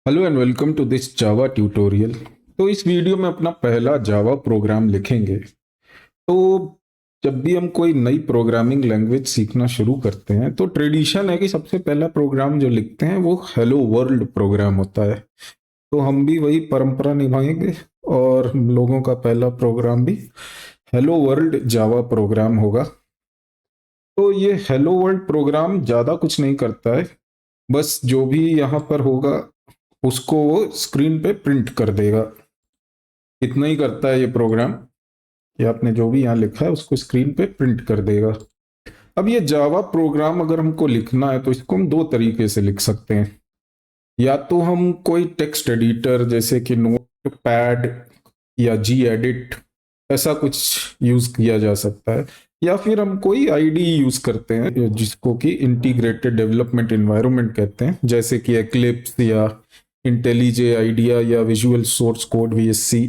Hello and welcome to this Java tutorial. तो इस video में अपना पहला जावा प्रोग्राम लिखेंगे। तो जब भी हम कोई नई प्रोग्रामिंग लैंग्वेज सीखना शुरू करते हैं तो ट्रेडिशन है कि सबसे पहला प्रोग्राम जो लिखते हैं वो हेलो वर्ल्ड प्रोग्राम होता है। तो हम भी वही परंपरा निभाएंगे और हम लोगों का पहला प्रोग्राम भी हेलो वर्ल्ड जावा प्रोग्राम होगा। तो ये हेलो वर्ल्ड प्रोग्राम ज़्यादा कुछ नहीं करता है, बस जो भी यहाँ पर होगा उसको वो स्क्रीन पे प्रिंट कर देगा। इतना ही करता है ये प्रोग्राम कि आपने जो भी यहाँ लिखा है उसको स्क्रीन पे प्रिंट कर देगा। अब ये जावा प्रोग्राम अगर हमको लिखना है तो इसको हम दो तरीके से लिख सकते हैं। या तो हम कोई टेक्स्ट एडिटर जैसे कि नोट पैड या जी एडिट ऐसा कुछ यूज किया जा सकता है, या फिर हम कोई आईडी यूज करते हैं जिसको कि इंटीग्रेटेड डेवलपमेंट एनवायरनमेंट कहते हैं, जैसे कि एक्लिप्स या इंटेलिजे आइडिया या विजुअल सोर्स कोड वीएससी।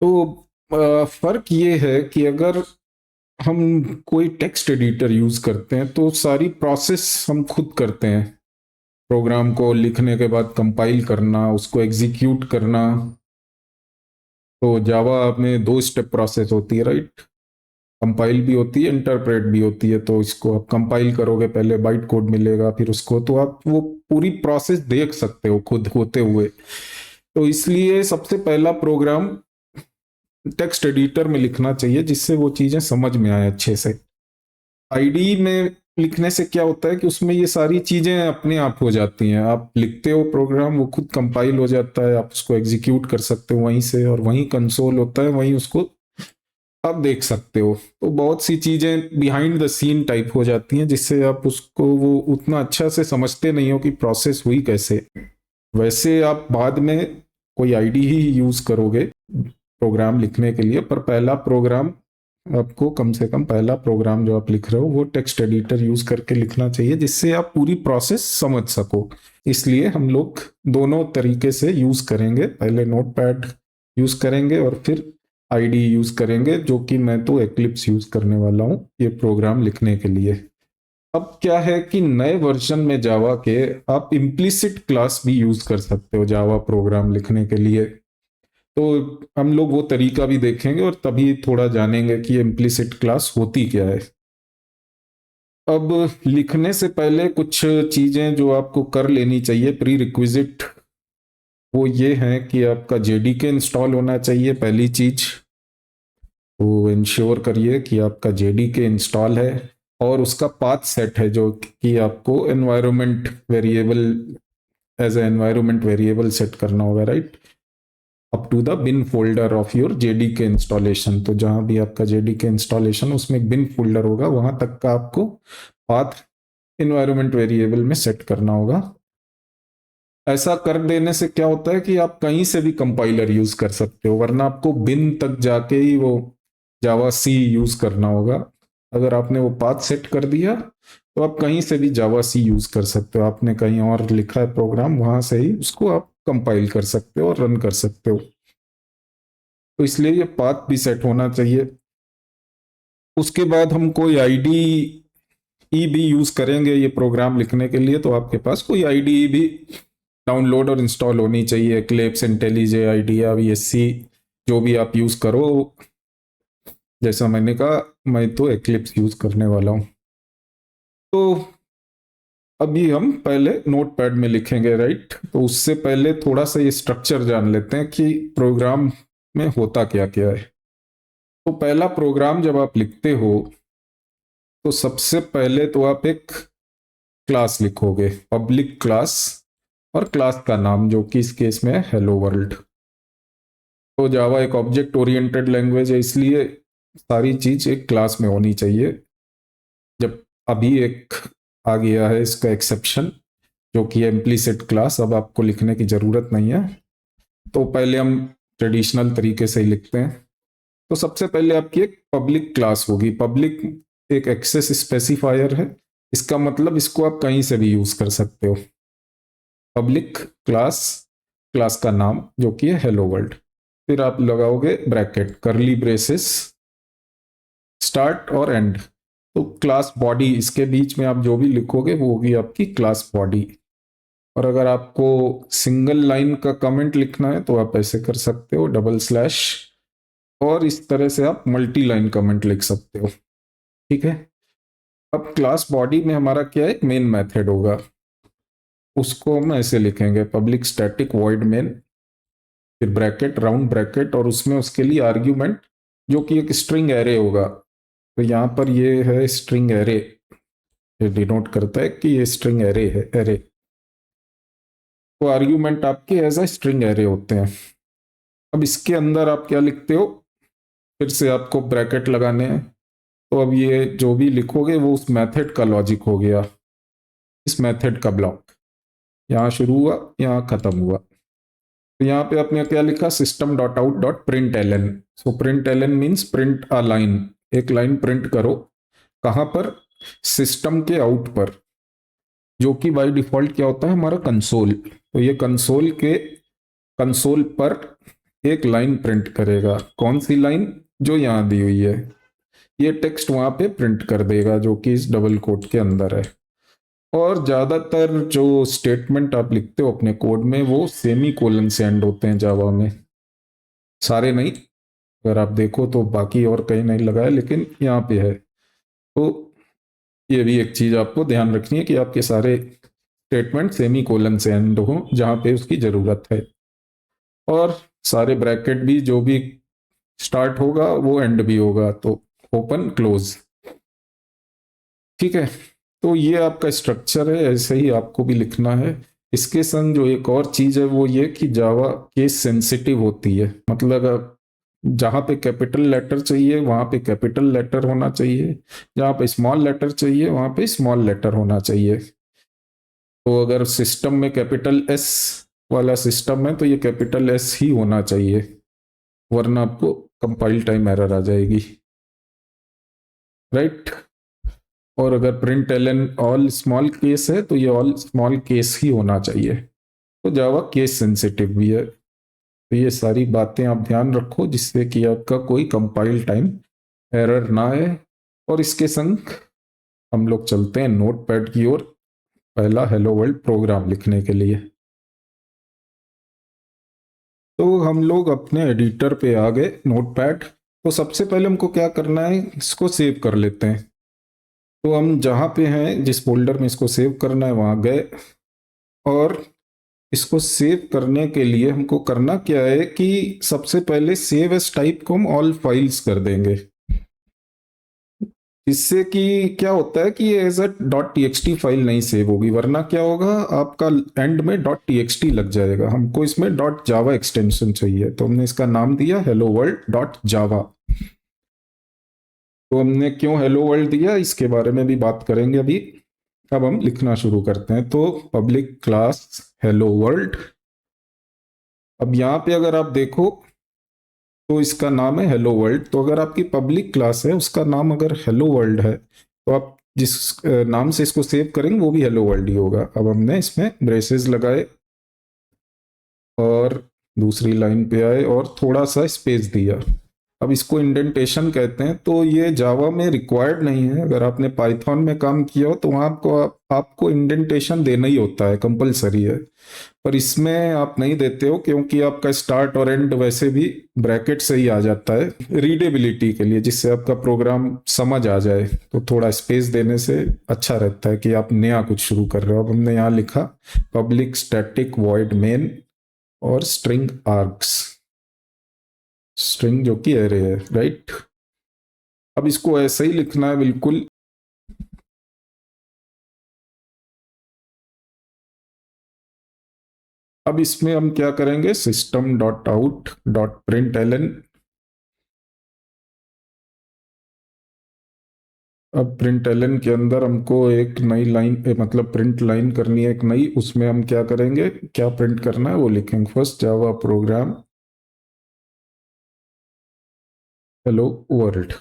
तो फर्क ये है कि अगर हम कोई टेक्स्ट एडिटर यूज करते हैं तो सारी प्रोसेस हम खुद करते हैं। प्रोग्राम को लिखने के बाद कंपाइल करना, उसको एग्जीक्यूट करना। तो जावा में दो स्टेप प्रोसेस होती है, राइट। कंपाइल भी होती है, इंटरप्रेट भी होती है। तो इसको आप कंपाइल करोगे, पहले बाइट कोड मिलेगा, फिर उसको तो आप वो पूरी प्रोसेस देख सकते हो खुद होते हुए। तो इसलिए सबसे पहला प्रोग्राम टेक्स्ट एडिटर में लिखना चाहिए जिससे वो चीजें समझ में आए अच्छे से। आईडी में लिखने से क्या होता है कि उसमें ये सारी चीजें अपने आप हो जाती हैं। आप लिखते हो प्रोग्राम, वो खुद कंपाइल हो जाता है, आप उसको एग्जीक्यूट कर सकते हो वहीं से, और वहीं कंसोल होता है, वहीं उसको आप देख सकते हो। तो बहुत सी चीजें बिहाइंड द सीन टाइप हो जाती हैं जिससे आप उसको वो उतना अच्छा से समझते नहीं हो कि प्रोसेस हुई कैसे। वैसे आप बाद में कोई आईडी ही यूज करोगे प्रोग्राम लिखने के लिए, पर पहला प्रोग्राम आपको कम से कम पहला प्रोग्राम जो आप लिख रहे हो वो टेक्स्ट एडिटर यूज करके लिखना चाहिए जिससे आप पूरी प्रोसेस समझ सको। इसलिए हम लोग दोनों तरीके से यूज करेंगे, पहले नोटपैड यूज करेंगे और फिर आईडी यूज करेंगे, जो कि मैं तो एक्लिप्स यूज करने वाला हूँ ये प्रोग्राम लिखने के लिए। अब क्या है कि नए वर्जन में जावा के आप इम्प्लिसिट क्लास भी यूज कर सकते हो जावा प्रोग्राम लिखने के लिए। तो हम लोग वो तरीका भी देखेंगे और तभी थोड़ा जानेंगे कि इम्प्लिसिट क्लास होती क्या है। अब लिखने से पहले कुछ चीजें जो आपको कर लेनी चाहिए प्री रिक्विजिट, वो ये है कि आपका जेडीके इंस्टॉल होना चाहिए पहली चीज। तो इंश्योर करिए कि आपका जेडीके इंस्टॉल है और उसका पाथ सेट है जो कि आपको environment variable as a environment variable set करना होगा, right. Up to the bin folder of your JDK installation. तो जहां भी आपका जेडीके इंस्टॉलेशन उसमें एक बिन फोल्डर होगा, वहां तक का आपको पाथ एनवायरनमेंट वेरिएबल में सेट करना होगा। ऐसा कर देने से क्या होता है कि आप कहीं से भी कंपाइलर यूज कर सकते हो, वरना आपको बिन तक जाके ही वो जावा सी यूज करना होगा। अगर आपने वो पाथ सेट कर दिया तो आप कहीं से भी जावा सी यूज कर सकते हो। आपने कहीं और लिखा है प्रोग्राम, वहां से ही उसको आप कंपाइल कर सकते हो और रन कर सकते हो। तो इसलिए ये पाथ भी सेट होना चाहिए। उसके बाद हम कोई आईडी ई भी यूज करेंगे ये प्रोग्राम लिखने के लिए, तो आपके पास कोई आईडी भी डाउनलोड और इंस्टॉल होनी चाहिए। एक्लिप्स, इंटेलिजे, आइडिया, वीएससी, जो भी आप यूज करो। जैसा मैंने कहा, मैं तो एक्लिप्स यूज करने वाला हूँ। तो अभी हम पहले नोटपैड में लिखेंगे, राइट। तो उससे पहले थोड़ा सा ये स्ट्रक्चर जान लेते हैं कि प्रोग्राम में होता क्या क्या है। तो पहला प्रोग्राम जब आप लिखते हो तो सबसे पहले तो आप एक क्लास लिखोगे, पब्लिक क्लास, और क्लास का नाम जो कि इस केस में है हेलो वर्ल्ड। तो जावा एक ऑब्जेक्ट ओरिएंटेड लैंग्वेज है, इसलिए सारी चीज एक क्लास में होनी चाहिए। जब अभी एक आ गया है इसका एक्सेप्शन, जो कि इम्प्लीसिट क्लास, अब आपको लिखने की जरूरत नहीं है। तो पहले हम ट्रेडिशनल तरीके से ही लिखते हैं। तो सबसे पहले आपकी एक पब्लिक क्लास होगी। पब्लिक एक एक्सेस स्पेसिफायर है, इसका मतलब इसको आप कहीं से भी यूज कर सकते हो। पब्लिक क्लास, क्लास का नाम जो कि है हेलो वर्ल्ड। फिर आप लगाओगे ब्रैकेट, करली ब्रेसेस, स्टार्ट और एंड। तो क्लास बॉडी, इसके बीच में आप जो भी लिखोगे वो होगी आपकी क्लास बॉडी। और अगर आपको सिंगल लाइन का कमेंट लिखना है तो आप ऐसे कर सकते हो, डबल स्लैश, और इस तरह से आप मल्टी लाइन कमेंट लिख सकते हो। ठीक है। अब क्लास बॉडी में हमारा क्या है, एक मेन मेथड होगा, उसको हम ऐसे लिखेंगे, पब्लिक स्टैटिक वॉइड मेन, फिर ब्रैकेट, राउंड ब्रैकेट, और उसमें उसके लिए आर्ग्यूमेंट जो कि एक स्ट्रिंग एरे होगा। तो यहाँ पर ये है स्ट्रिंग एरे, ये डिनोट करता है कि ये स्ट्रिंग एरे है, एरे। तो आर्ग्यूमेंट आपके एज अ स्ट्रिंग एरे होते हैं। अब इसके अंदर आप क्या लिखते हो, फिर से आपको ब्रैकेट लगाने हैं। तो अब ये जो भी लिखोगे वो उस मेथड का लॉजिक हो गया, इस मेथड का ब्लॉक, यहाँ शुरू हुआ, यहाँ खत्म हुआ। तो यहाँ पे आपने क्या लिखा, system dot out dot print l n. So print l n means print a line, एक लाइन प्रिंट करो। कहाँ पर, सिस्टम के आउट पर, जो कि बाय डिफॉल्ट क्या होता है हमारा कंसोल। तो ये कंसोल के, कंसोल पर एक लाइन प्रिंट करेगा। कौन सी लाइन, जो यहाँ दी हुई है। ये टेक्स्ट वहां पे प्रिंट कर देगा जो कि इस डबल कोट के अंदर है। और ज्यादातर जो स्टेटमेंट आप लिखते हो अपने कोड में वो सेमी कोलन से एंड होते हैं जावा में, सारे नहीं। अगर आप देखो तो बाकी और कहीं नहीं लगा है, लेकिन यहाँ पे है। तो ये भी एक चीज आपको ध्यान रखनी है कि आपके सारे स्टेटमेंट सेमी कोलन से एंड हो जहां पे उसकी जरूरत है, और सारे ब्रैकेट भी जो भी स्टार्ट होगा वो एंड भी होगा, तो ओपन क्लोज। ठीक है। तो ये आपका स्ट्रक्चर है, ऐसे ही आपको भी लिखना है। इसके संग जो एक और चीज है वो ये कि जावा केस सेंसिटिव होती है, मतलब जहां पे कैपिटल लेटर चाहिए वहां पे कैपिटल लेटर होना चाहिए, जहां पे स्मॉल लेटर चाहिए वहां पे स्मॉल लेटर होना चाहिए। तो अगर सिस्टम में कैपिटल एस वाला सिस्टम है तो ये कैपिटल एस ही होना चाहिए, वरना आपको कंपाइल टाइम एरर आ जाएगी, राइट। और अगर print l n all small case है तो ये ऑल स्मॉल केस ही होना चाहिए। तो जावा केस सेंसिटिव भी है। तो ये सारी बातें आप ध्यान रखो जिससे कि आपका कोई कंपाइल टाइम एरर ना आए। और इसके संग हम लोग चलते हैं नोट पैड की ओर, पहला हेलो वर्ल्ड प्रोग्राम लिखने के लिए। तो हम लोग अपने एडिटर पे आ गए, नोट पैड। तो सबसे पहले हमको क्या करना है, इसको सेव कर लेते हैं। तो हम जहाँ पे हैं, जिस फोल्डर में इसको सेव करना है वहाँ गए, और इसको सेव करने के लिए हमको करना क्या है कि सबसे पहले सेव एस टाइप को हम ऑल फाइल्स कर देंगे। इससे कि क्या होता है कि ये as a dot t x t file नहीं सेव होगी, वरना क्या होगा आपका एंड में डॉट टी एक्स टी लग जाएगा। हमको इसमें डॉट जावा एक्सटेंशन चाहिए, तो हमने इसका नाम दिया हेलो वर्ल्ड डॉट जावा। तो हमने क्यों हेलो वर्ल्ड दिया इसके बारे में भी बात करेंगे अभी। अब हम लिखना शुरू करते हैं। तो पब्लिक क्लास हेलो वर्ल्ड। अब यहाँ पे अगर आप देखो तो इसका नाम है हेलो वर्ल्ड। तो अगर आपकी पब्लिक क्लास है उसका नाम अगर हेलो वर्ल्ड है तो आप जिस नाम से इसको सेव करेंगे वो भी हेलो वर्ल्ड ही होगा। अब हमने इसमें ब्रेसेस लगाए और दूसरी लाइन पे आए और थोड़ा सा स्पेस दिया। अब इसको इंडेंटेशन कहते हैं। तो ये जावा में रिक्वायर्ड नहीं है, अगर आपने पाइथन में काम किया हो तो वहाँ आपको इंडेंटेशन देना ही होता है, कंपलसरी है। पर इसमें आप नहीं देते हो क्योंकि आपका स्टार्ट और एंड वैसे भी ब्रैकेट से ही आ जाता है रीडेबिलिटी के लिए, जिससे आपका प्रोग्राम समझ आ जाए। तो थोड़ा स्पेस देने से अच्छा रहता है कि आप नया कुछ शुरू कर रहे हो। अब हमने यहाँ लिखा पब्लिक स्टैटिक वॉइड मेन और स्ट्रिंग आर्क्स, स्ट्रिंग जो कि एरे है, राइट। अब इसको ऐसे ही लिखना है बिल्कुल। अब इसमें हम क्या करेंगे, system dot out dot print l n. अब प्रिंट एल एन के अंदर हमको एक नई लाइन, मतलब प्रिंट लाइन करनी है एक नई। उसमें हम क्या करेंगे, क्या प्रिंट करना है वो लिखेंगे। First Java program hello world,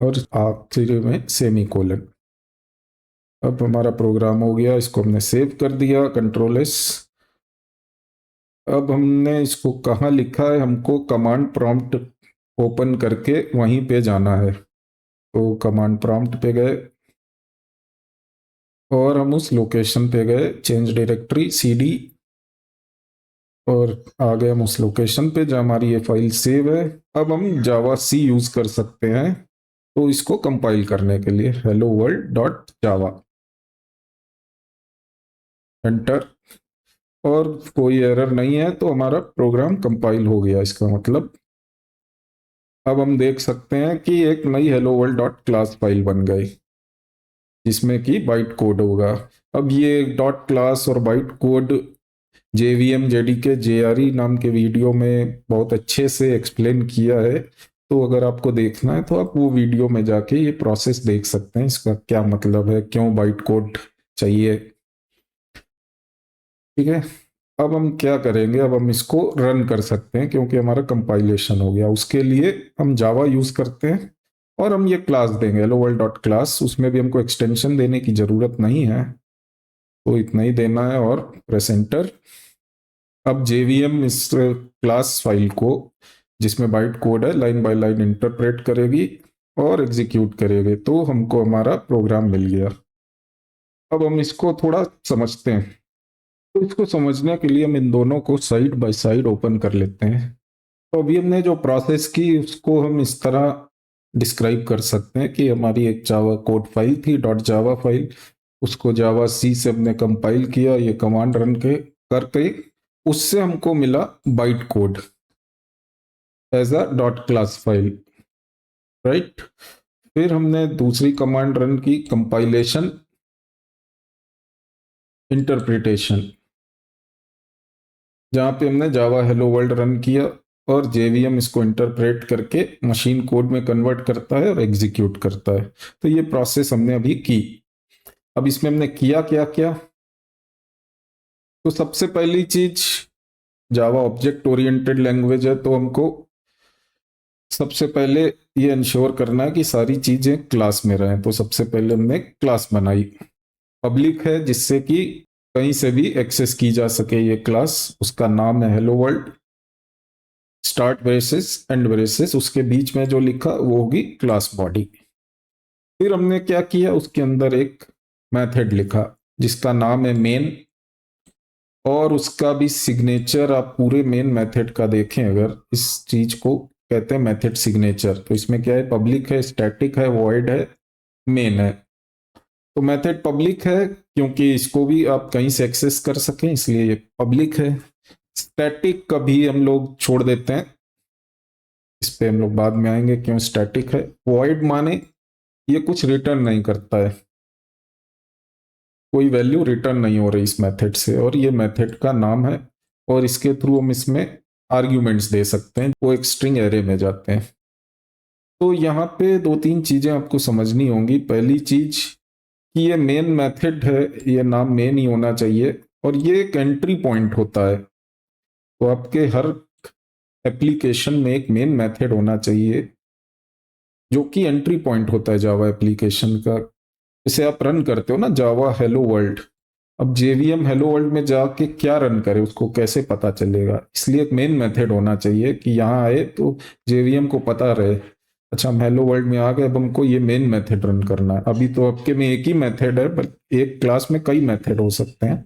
और आखिरी में सेमी कोलन। अब हमारा प्रोग्राम हो गया, इसको हमने सेव कर दिया, कंट्रोल एस। अब हमने इसको कहाँ लिखा है, हमको कमांड प्रॉम्प्ट ओपन करके वहीं पे जाना है। तो कमांड प्रॉम्प्ट पे गए और हम उस लोकेशन पे गए, चेंज डायरेक्टरी cd, और आ गए हम उस लोकेशन पे जहाँ हमारी ये फाइल सेव है। अब हम जावा सी यूज कर सकते हैं, तो इसको कंपाइल करने के लिए हेलो वर्ल्ड डॉट जावा, एंटर। और कोई एरर नहीं है, तो हमारा प्रोग्राम कंपाइल हो गया। इसका मतलब अब हम देख सकते हैं कि एक नई hello world dot class file बन गई जिसमें कि बाइट कोड होगा। अब ये डॉट क्लास और byte code JVM JDK JRE नाम के वीडियो में बहुत अच्छे से एक्सप्लेन किया है। तो अगर आपको देखना है तो आप वो वीडियो में जाके ये प्रोसेस देख सकते हैं, इसका क्या मतलब है, क्यों बाइट कोड चाहिए। ठीक है। अब हम क्या करेंगे, अब हम इसको रन कर सकते हैं क्योंकि हमारा कंपाइलेशन हो गया। उसके लिए हम जावा यूज करते हैं और हम ये क्लास देंगे हेलो वर्ल्ड डॉट क्लास। उसमें भी हमको एक्सटेंशन देने की जरूरत नहीं है, तो इतना ही देना है और प्रेस एंटर। अब जेवीएम इस क्लास फाइल को जिसमें बाइट कोड है लाइन बाय लाइन इंटरप्रेट करेगी और एग्जीक्यूट करेगी, तो हमको हमारा प्रोग्राम मिल गया। अब हम इसको थोड़ा समझते हैं। तो इसको समझने के लिए हम इन दोनों को साइड बाय साइड ओपन कर लेते हैं। तो अभी हमने जो प्रोसेस की उसको हम इस तरह डिस्क्राइब कर सकते हैं कि हमारी एक जावा कोड फाइल थी, डॉट जावा फाइल। उसको जावा सी से हमने कंपाइल किया, ये कमांड रन के करके उससे हमको मिला byte code as a dot class file, right. फिर हमने दूसरी कमांड रन की, कंपाइलेशन इंटरप्रिटेशन, जहां पे हमने जावा हेलो वर्ल्ड रन किया और जेवीएम इसको इंटरप्रेट करके मशीन कोड में कन्वर्ट करता है और एग्जीक्यूट करता है। तो ये प्रोसेस हमने अभी की। अब इसमें हमने किया क्या क्या, तो सबसे पहली चीज, जावा ऑब्जेक्ट ओरिएंटेड लैंग्वेज है, तो हमको सबसे पहले ये इंश्योर करना है कि सारी चीजें क्लास में रहें। तो सबसे पहले हमने क्लास बनाई, पब्लिक है जिससे कि कहीं से भी एक्सेस की जा सके ये क्लास। उसका नाम है hello world, start braces and braces, उसके बीच में जो लिखा वो होगी क्लास बॉडी। फिर हमने क्या किया, उसके अंदर एक मेथड लिखा जिसका नाम है मेन, और उसका भी सिग्नेचर आप पूरे मेन मेथड का देखें अगर, इस चीज को कहते हैं मेथड सिग्नेचर। तो इसमें क्या है, पब्लिक है, स्टैटिक है, वॉइड है, मेन है। तो मेथड पब्लिक है क्योंकि इसको भी आप कहीं से एक्सेस कर सकें, इसलिए ये पब्लिक है। स्टैटिक कभी हम लोग छोड़ देते हैं, इस पे हम लोग बाद में आएंगे क्यों स्टैटिक है। वॉइड माने ये कुछ रिटर्न नहीं करता है, कोई वैल्यू रिटर्न नहीं हो रही इस मेथड से, और ये मेथड का नाम है। और इसके थ्रू हम इसमें आर्ग्यूमेंट्स दे सकते हैं, वो एक स्ट्रिंग एरे में जाते हैं। तो यहाँ पे दो तीन चीजें आपको समझनी होंगी। पहली चीज कि ये मेन मेथड है, ये नाम मेन ही होना चाहिए, और ये एक एंट्री पॉइंट होता है। तो आपके हर एप्लीकेशन में एक मेन मेथड होना चाहिए जो कि एंट्री पॉइंट होता है जावा एप्लीकेशन का। जैसे आप रन करते हो ना जावा हेलो वर्ल्ड, अब जेवीएम हेलो वर्ल्ड में जाके क्या रन करे उसको कैसे पता चलेगा, इसलिए एक मेन मेथड होना चाहिए कि यहाँ आए तो जेवीएम को पता रहे, अच्छा हम हेलो वर्ल्ड में आ गए, अब हमको ये मेन मेथड रन करना है। अभी तो आपके में एक ही मेथड है, पर एक क्लास में कई मेथड हो सकते हैं,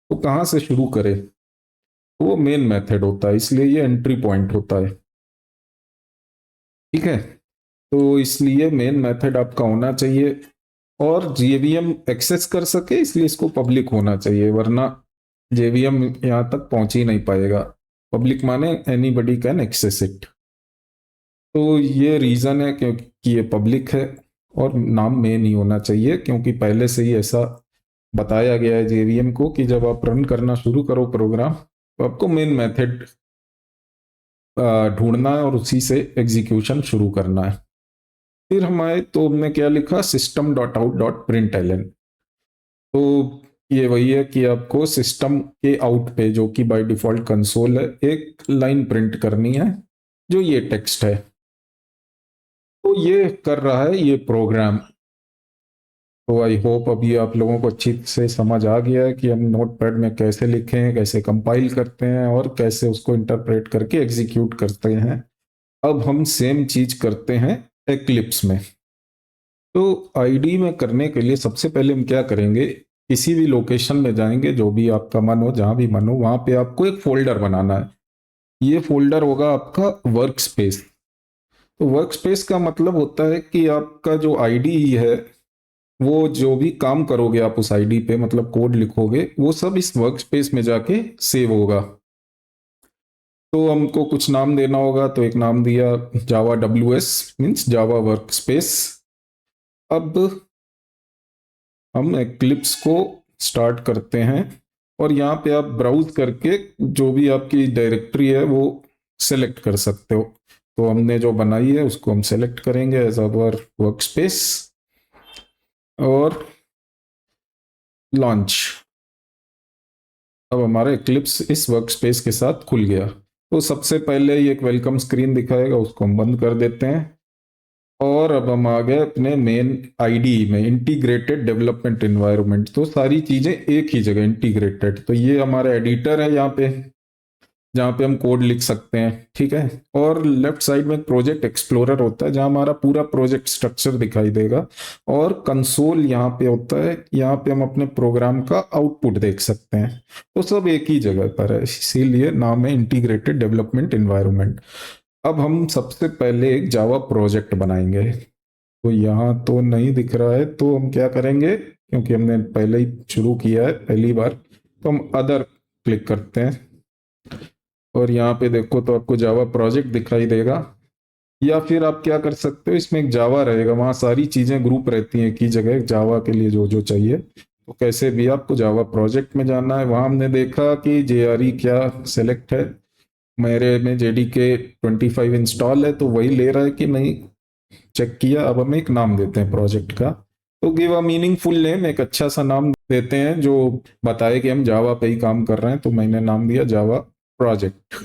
तो कहाँ से शुरू करें, तो वो मेन मेथड होता है, इसलिए ये एंट्री पॉइंट होता है। ठीक है, तो इसलिए मेन मेथड आपका होना चाहिए और जेवीएम एक्सेस कर सके, इसलिए इसको पब्लिक होना चाहिए, वरना जेवीएम यहाँ तक पहुंच ही नहीं पाएगा। पब्लिक माने एनीबडी कैन एक्सेस इट। तो ये रीजन है क्योंकि ये पब्लिक है, और नाम मेन ही होना चाहिए क्योंकि पहले से ही ऐसा बताया गया है जेवीएम को कि जब आप रन करना शुरू करो प्रोग्राम तो आपको मेन मेथड ढूंढना है और उसी से एग्जीक्यूशन शुरू करना है। फिर हमारे तो हमने क्या लिखा, system dot out dot print l n. तो ये वही है कि आपको सिस्टम के आउट पे जो कि बाय डिफॉल्ट कंसोल है एक लाइन प्रिंट करनी है जो ये टेक्स्ट है। तो ये कर रहा है ये प्रोग्राम। तो आई होप अभी आप लोगों को अच्छी से समझ आ गया है कि हम नोटपैड में कैसे लिखें, कैसे कंपाइल करते हैं और कैसे उसको इंटरप्रेट करके एग्जीक्यूट करते हैं। अब हम सेम चीज करते हैं एक्लिप्स में। तो आईडी में करने के लिए सबसे पहले हम क्या करेंगे, किसी भी लोकेशन में जाएंगे, जो भी आपका मन हो, जहां भी मन हो, वहां पे आपको एक फोल्डर बनाना है। ये फोल्डर होगा आपका वर्क स्पेस। तो वर्क स्पेस का मतलब होता है कि आपका जो आईडी है, वो जो भी काम करोगे आप उस आईडी पे, मतलब कोड लिखोगे, वो सब इस वर्क स्पेस में जाके सेव होगा। तो हमको कुछ नाम देना होगा, तो एक नाम दिया जावा WS, मीन्स जावा वर्क स्पेस। अब हम एक्लिप्स को स्टार्ट करते हैं, और यहाँ पे आप ब्राउज करके जो भी आपकी डायरेक्टरी है वो सेलेक्ट कर सकते हो। तो हमने जो बनाई है उसको हम सेलेक्ट करेंगे एज अवर वर्क स्पेस, और लॉन्च। अब हमारा एक्लिप्स इस वर्क स्पेस के साथ खुल गया। तो सबसे पहले ये एक वेलकम स्क्रीन दिखाएगा, उसको हम बंद कर देते हैं। और अब हम आ गए अपने मेन आईडी में, इंटीग्रेटेड डेवलपमेंट इन्वायरमेंट। तो सारी चीजें एक ही जगह इंटीग्रेटेड। तो ये हमारा एडिटर है यहाँ पे, जहाँ पे हम कोड लिख सकते हैं, ठीक है। और लेफ्ट साइड में प्रोजेक्ट एक्सप्लोरर होता है, जहाँ हमारा पूरा प्रोजेक्ट स्ट्रक्चर दिखाई देगा। और कंसोल यहाँ पे होता है, यहाँ पे हम अपने प्रोग्राम का आउटपुट देख सकते हैं। तो सब एक ही जगह पर है, इसीलिए नाम है इंटीग्रेटेड डेवलपमेंट इन्वायरमेंट। अब हम सबसे पहले एक जावा प्रोजेक्ट बनाएंगे। तो यहाँ तो नहीं दिख रहा है, तो हम क्या करेंगे, क्योंकि हमने पहले ही शुरू किया है पहली बार, तो हम अदर क्लिक करते हैं। और यहाँ पे देखो तो आपको जावा प्रोजेक्ट दिखाई देगा। या फिर आप क्या कर सकते हो, इसमें एक जावा रहेगा, वहाँ सारी चीज़ें ग्रुप रहती हैं एक ही जगह, जावा के लिए जो जो चाहिए। तो कैसे भी आपको जावा प्रोजेक्ट में जाना है। वहाँ हमने देखा कि JRE क्या सेलेक्ट है, मेरे में JDK 25 इंस्टॉल है, तो वही ले रहा है कि नहीं, चेक किया। अब हम एक नाम देते हैं प्रोजेक्ट का। तो गिव अ मीनिंगफुल नेम, एक अच्छा सा नाम देते हैं जो बताए कि हम जावा पे ही काम कर रहे हैं। तो मैंने नाम दिया जावा प्रोजेक्ट।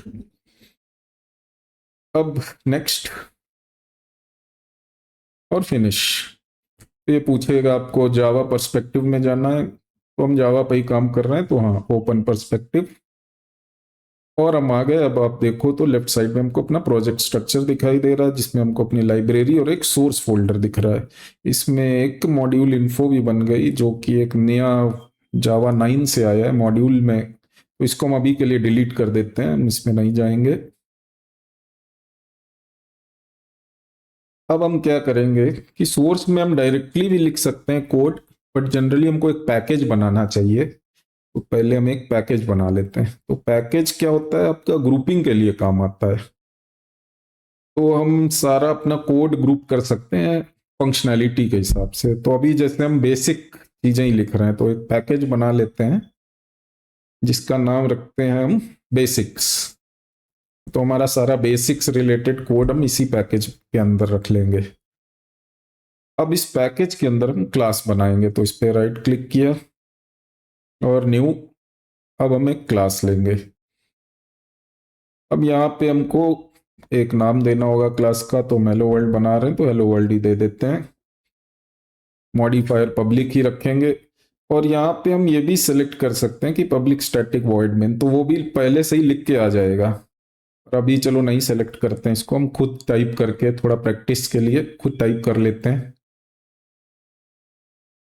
अब नेक्स्ट और फिनिश। ये पूछेगा आपको जावा पर्सपेक्टिव में जाना है, तो हम जावा पे ही काम कर रहे हैं, तो हाँ, ओपन पर्सपेक्टिव। और हम आ गए। अब आप देखो तो लेफ्ट साइड में हमको अपना प्रोजेक्ट स्ट्रक्चर दिखाई दे रहा है, जिसमें हमको अपनी लाइब्रेरी और एक सोर्स फोल्डर दिख रहा है। इसमें एक मॉड्यूल इन्फो भी बन गई, जो कि एक नया जावा 9 से आया है मॉड्यूल में। तो इसको हम अभी के लिए डिलीट कर देते हैं, हम इसमें नहीं जाएंगे। अब हम क्या करेंगे कि सोर्स में हम डायरेक्टली भी लिख सकते हैं कोड, बट जनरली हमको एक पैकेज बनाना चाहिए। तो पहले हम एक पैकेज बना लेते हैं। तो पैकेज क्या होता है, आपका ग्रुपिंग के लिए काम आता है। तो हम सारा अपना कोड ग्रुप कर सकते हैं फंक्शनैलिटी के हिसाब से। तो अभी जैसे हम बेसिक चीजें ही लिख रहे हैं, तो एक पैकेज बना लेते हैं जिसका नाम रखते हैं हम बेसिक्स। तो हमारा सारा बेसिक्स रिलेटेड कोड हम इसी पैकेज के अंदर रख लेंगे। अब इस पैकेज के अंदर हम क्लास बनाएंगे, तो इस पर राइट क्लिक किया और न्यू। अब हम एक क्लास लेंगे। अब यहाँ पे हमको एक नाम देना होगा क्लास का। तो हम हेलो वर्ल्ड बना रहे हैं, तो हेलो वर्ल्ड ही दे देते हैं। मॉडिफायर पब्लिक ही रखेंगे। और यहाँ पे हम ये भी सिलेक्ट कर सकते हैं कि पब्लिक स्टैटिक वॉइड मेन, तो वो भी पहले से ही लिख के आ जाएगा। और अभी चलो नहीं सेलेक्ट करते हैं इसको, हम खुद टाइप करके थोड़ा प्रैक्टिस के लिए खुद टाइप कर लेते हैं,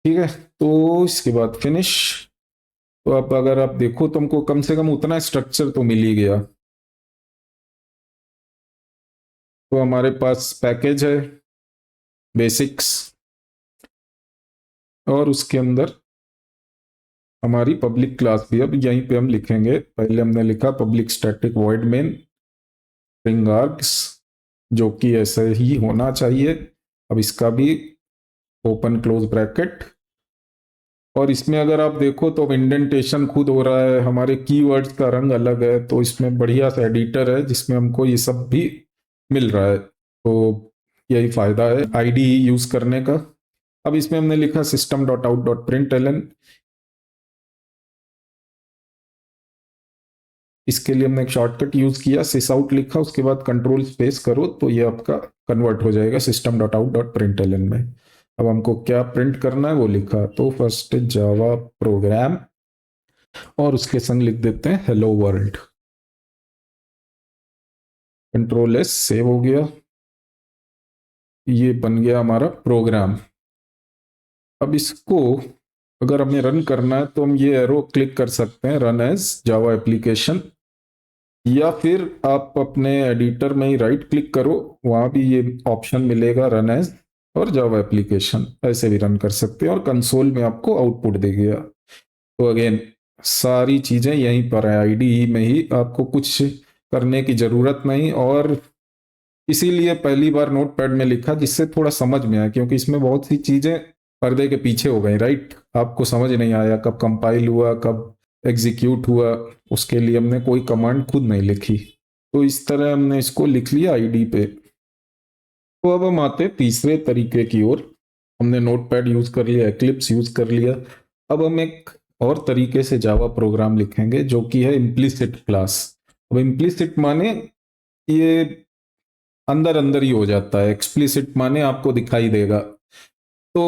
ठीक है। तो इसके बाद फिनिश। तो अब अगर आप देखो तो हमको कम से कम उतना स्ट्रक्चर तो मिल ही गया। तो हमारे पास पैकेज है बेसिक्स, और उसके अंदर हमारी पब्लिक क्लास भी। अब यहीं पे हम लिखेंगे, पहले हमने लिखा public static void main string args, जो कि ऐसे ही होना चाहिए। अब इसका भी ओपन क्लोज ब्रैकेट। और इसमें अगर आप देखो तो इंडेंटेशन खुद हो रहा है, हमारे कीवर्ड्स का रंग अलग है। तो इसमें बढ़िया सा एडिटर है जिसमें हमको ये सब भी मिल रहा है। तो यही फायदा है आईडी यूज करने का। अब इसमें हमने लिखा system.out.println। इसके लिए हमने एक शॉर्टकट यूज किया, सिस आउट लिखा, उसके बाद कंट्रोल स्पेस करो, तो ये आपका कन्वर्ट हो जाएगा system.out.println में। अब हमको क्या प्रिंट करना है वो लिखा, तो फर्स्ट जावा प्रोग्राम, और उसके संग लिख देते हैं hello world. Control S, save हो गया। ये बन गया हमारा प्रोग्राम। अब इसको अगर हमें रन करना है तो हम ये एरो क्लिक कर सकते हैं, रन एज जावा एप्लीकेशन, या फिर आप अपने एडिटर में ही राइट क्लिक करो, वहां भी ये ऑप्शन मिलेगा रन एज और जावा एप्लीकेशन, ऐसे भी रन कर सकते हैं और कंसोल में आपको आउटपुट देगा। तो अगेन सारी चीजें यहीं पर है, आईडी में ही, आपको कुछ करने की जरूरत नहीं। और इसीलिए पहली बार नोटपैड में लिखा जिससे थोड़ा समझ में आया, क्योंकि इसमें बहुत सी चीजें पर्दे के पीछे हो गई, राइट, आपको समझ नहीं आया कब कंपाइल हुआ कब एग्जीक्यूट हुआ, उसके लिए हमने कोई कमांड खुद नहीं लिखी। तो इस तरह हमने इसको लिख लिया आईडी पे। तो अब हम आते हैं तीसरे तरीके की ओर। हमने नोटपैड यूज कर लिया, एक्लिप्स यूज कर लिया, अब हम एक और तरीके से जावा प्रोग्राम लिखेंगे जो कि है इम्प्लिसिट क्लास। अब इम्प्लिसिट माने ये अंदर अंदर ही हो जाता है, एक्सप्लिसिट माने आपको दिखाई देगा। तो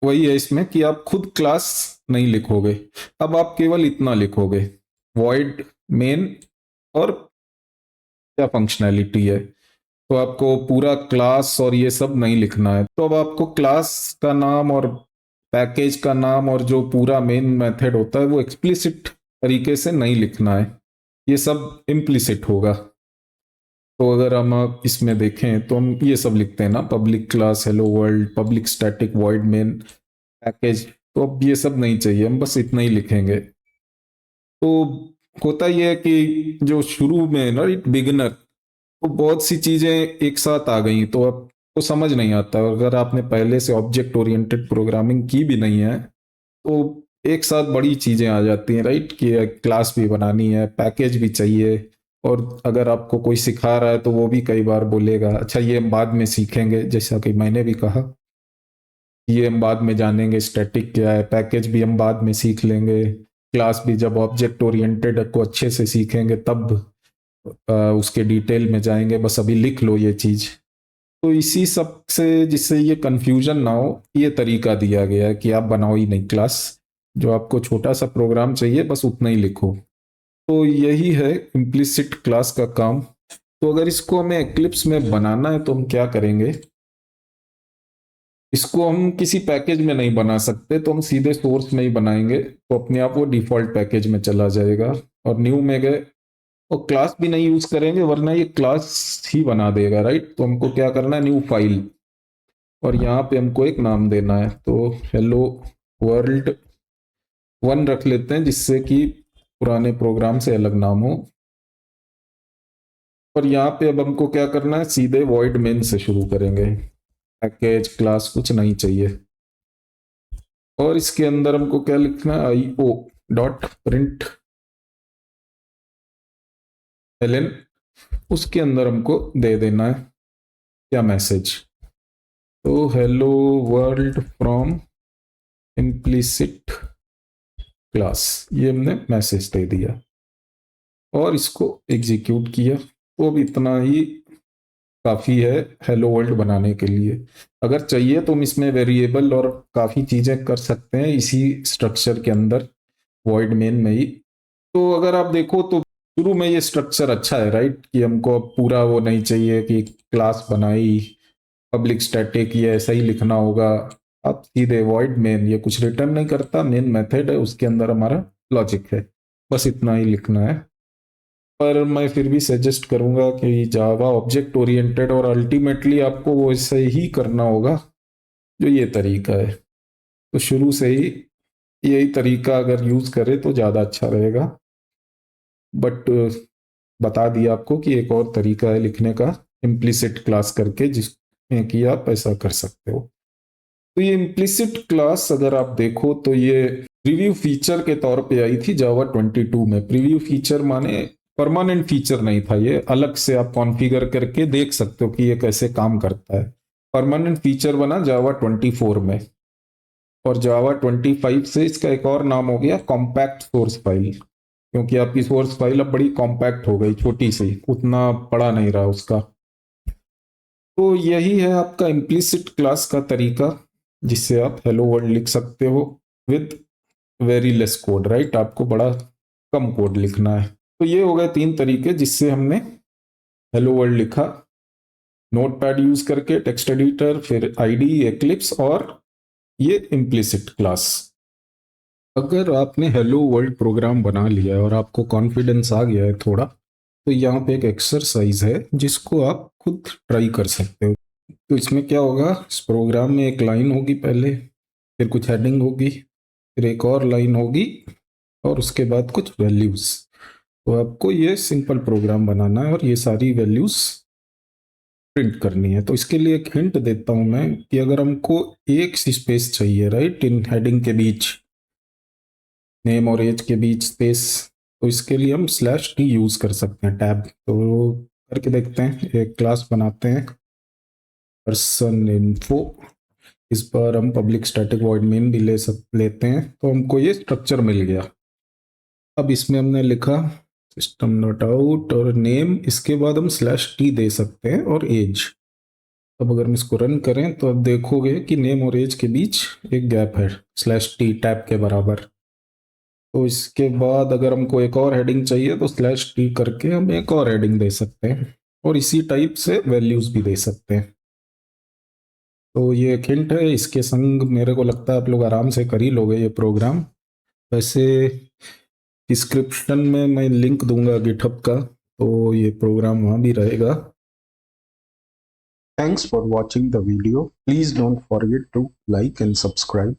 वही है इसमें कि आप खुद क्लास नहीं लिखोगे, अब आप केवल इतना लिखोगे, वॉइड मेन और क्या फंक्शनैलिटी है। तो आपको पूरा क्लास और ये सब नहीं लिखना है। तो अब आपको क्लास का नाम और पैकेज का नाम और जो पूरा मेन मेथड होता है वो एक्सप्लिसिट तरीके से नहीं लिखना है, ये सब इम्प्लिसिट होगा। तो अगर हम आप इसमें देखें तो हम ये सब लिखते हैं ना, public class hello world, public static void main package, तो अब ये सब नहीं चाहिए, हम बस इतना ही लिखेंगे। तो होता यह है कि जो शुरू में ना बिगिनर, तो बहुत सी चीजें एक साथ आ गई तो अब तो समझ नहीं आता। अगर आपने पहले से ऑब्जेक्ट ओरिएंटेड प्रोग्रामिंग की भी नहीं है तो एक साथ बड़ी चीजें आ जाती हैं, राइट, कि क्लास भी बनानी है, पैकेज भी चाहिए, और अगर आपको कोई सिखा रहा है तो वो भी कई बार बोलेगा अच्छा ये हम बाद में सीखेंगे, जैसा कि मैंने भी कहा ये हम बाद में जानेंगे, स्टैटिक क्या है, पैकेज भी हम बाद में सीख लेंगे, क्लास भी जब ऑब्जेक्ट ओरिएंटेड को अच्छे से सीखेंगे तब उसके डिटेल में जाएंगे, बस अभी लिख लो ये चीज। तो इसी सब से जिससे ये कंफ्यूजन ना हो, ये तरीका दिया गया है कि आप बनाओ ही नहीं क्लास, जो आपको छोटा सा प्रोग्राम चाहिए बस उतना ही लिखो। तो यही है इम्प्लिसिट क्लास का काम। तो अगर इसको हमें एक्लिप्स में बनाना है तो हम क्या करेंगे, इसको हम किसी पैकेज में नहीं बना सकते, तो हम सीधे सोर्स में ही बनाएंगे, तो अपने आप वो डिफॉल्ट पैकेज में चला जाएगा। और न्यू में गए और क्लास भी नहीं यूज करेंगे वरना ये क्लास ही बना देगा, राइट। तो हमको क्या करना है, न्यू फाइल, और यहाँ पे हमको एक नाम देना है, तो हेलो वर्ल्ड वन रख लेते हैं जिससे कि पुराने प्रोग्राम से अलग नाम हो। और यहाँ पे अब हमको क्या करना है, सीधे वॉइड मेन से शुरू करेंगे, पैकेज क्लास कुछ नहीं चाहिए। और इसके अंदर हमको क्या लिखना है, आई ओ डॉट प्रिंट एल, उसके अंदर हमको दे देना है क्या, मैसेज, तो hello world from implicit class, ये हमने मैसेज दे दिया और इसको एग्जीक्यूट किया। तो अब इतना ही काफ़ी है हेलो वर्ल्ड बनाने के लिए। अगर चाहिए तो हम इसमें वेरिएबल और काफ़ी चीज़ें कर सकते हैं इसी स्ट्रक्चर के अंदर, वॉइड मेन में ही। तो अगर आप देखो तो शुरू में ये स्ट्रक्चर अच्छा है, राइट, कि हमको अब पूरा वो नहीं चाहिए कि क्लास बनाई पब्लिक स्टैटिक ये ऐसा ही लिखना होगा। आप सीधे वॉइड मेन, ये कुछ रिटर्न नहीं करता, मेन मेथड है उसके अंदर हमारा लॉजिक है, बस इतना ही लिखना है। पर मैं फिर भी सजेस्ट करूंगा कि जावा ऑब्जेक्ट ओरिएंटेड और अल्टीमेटली आपको वो ऐसे ही करना होगा जो ये तरीका है। तो शुरू से ही यही तरीका अगर यूज करें तो ज़्यादा अच्छा रहेगा। बट बता दिया आपको कि एक और तरीका है लिखने का, इम्प्लिसिट क्लास करके, जिसमें कि आप ऐसा कर सकते हो। तो ये इम्प्लिसिट क्लास अगर आप देखो तो ये प्रीव्यू फीचर के तौर पे आई थी जावा 22 में। प्रीव्यू फीचर माने परमानेंट फीचर नहीं था, ये अलग से आप कॉन्फ़िगर करके देख सकते हो कि ये कैसे काम करता है। परमानेंट फीचर बना जावा 24 में, और जावा 25 से इसका एक और नाम हो गया कॉम्पैक्ट सोर्स फाइल, क्योंकि आपकी सोर्स फाइल अब बड़ी कॉम्पैक्ट हो गई, छोटी सी, उतना बड़ा नहीं रहा उसका। तो यही है आपका इम्प्लिसिट क्लास का तरीका, जिससे आप हेलो वर्ल्ड लिख सकते हो with very less code, right, आपको बड़ा कम कोड लिखना है। तो ये हो गए तीन तरीके जिससे हमने हेलो वर्ल्ड लिखा, नोटपैड यूज करके, टेक्स्ट एडिटर, फिर आईडी, एक्लिप्स और ये इम्प्लिसिट क्लास। अगर आपने हेलो वर्ल्ड प्रोग्राम बना लिया है और आपको कॉन्फिडेंस आ गया है थोड़ा, तो यहाँ पे एक एक्सरसाइज है जिसको आप खुद ट्राई कर सकते हो। तो इसमें क्या होगा, इस प्रोग्राम में एक लाइन होगी पहले, फिर कुछ हेडिंग होगी, फिर एक और लाइन होगी, और उसके बाद कुछ वैल्यूज। तो आपको ये सिंपल प्रोग्राम बनाना है और ये सारी वैल्यूज प्रिंट करनी है। तो इसके लिए एक हिंट देता हूं मैं कि अगर हमको एक स्पेस चाहिए, राइट, इन हेडिंग के बीच, नेम और एज के बीच स्पेस, तो इसके लिए हम स्लैश टी यूज कर सकते हैं, टैब। तो करके देखते हैं, एक क्लास बनाते हैं, पर्सन इन्फो। इस पर हम पब्लिक स्टैटिक वॉइड मेन भी लेते हैं। तो हमको ये स्ट्रक्चर मिल गया। अब इसमें हमने लिखा सिस्टम डॉट आउट और नेम, इसके बाद हम स्लैश टी दे सकते हैं और एज। अब अगर हम इसको रन करें तो अब देखोगे कि नेम और एज के बीच एक गैप है, स्लैश टी टैब के बराबर। तो इसके बाद अगर हमको एक और हेडिंग चाहिए तो स्लैश टी करके हम एक और हेडिंग दे सकते हैं, और इसी टाइप से वैल्यूज भी दे सकते हैं। तो ये एक हिंट है, इसके संग मेरे को लगता है आप लोग आराम से कर ही लोगे ये प्रोग्राम। वैसे डिस्क्रिप्शन में मैं लिंक दूंगा गिटहब का, तो ये प्रोग्राम वहाँ भी रहेगा। Thanks for watching the video. Please don't forget to like and subscribe.